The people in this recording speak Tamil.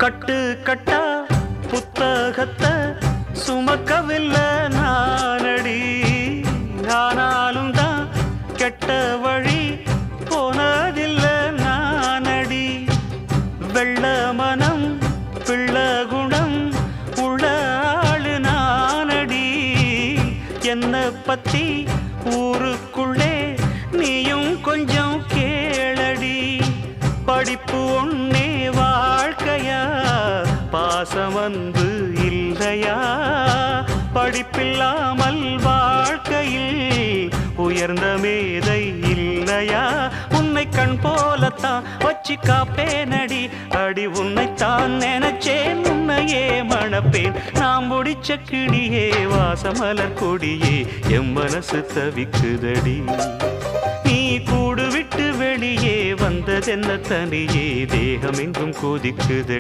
கட்டு கட்டா புத்தகத்தை சுமக்கவில்லை நானடி. ஆனாலும் தான் கெட்ட வழி போனதில்லை நானடி. வெள்ள மனம் பிள்ள குணம் உள்ள ஆளு நானடி. என்ன பத்தி ஊருக்குள்ளே நீயும் கொஞ்சம் கேளடி. படிப்பு ஒன்னே வாழ்க்கையா, பாசம் வந்து இல்லையா? படிப்பில்லாமல் வாழ்க்கையில் உயர்ந்த மேதை இல்லையா? உன்னை கண் போலத்தான் வச்சு காப்பேனடி. அடி உன்னைத்தான் நினைச்சேன், உன்னையே மணப்பேன். நாம் முடிச்ச கிளியே வாசமலர் கொடியே, எம் மனசு தவிக்குதடி. நீ கூடு விட்டு வெளியே வந்ததென்ன தனியே, தேகம் எங்கும் கொதிக்குது.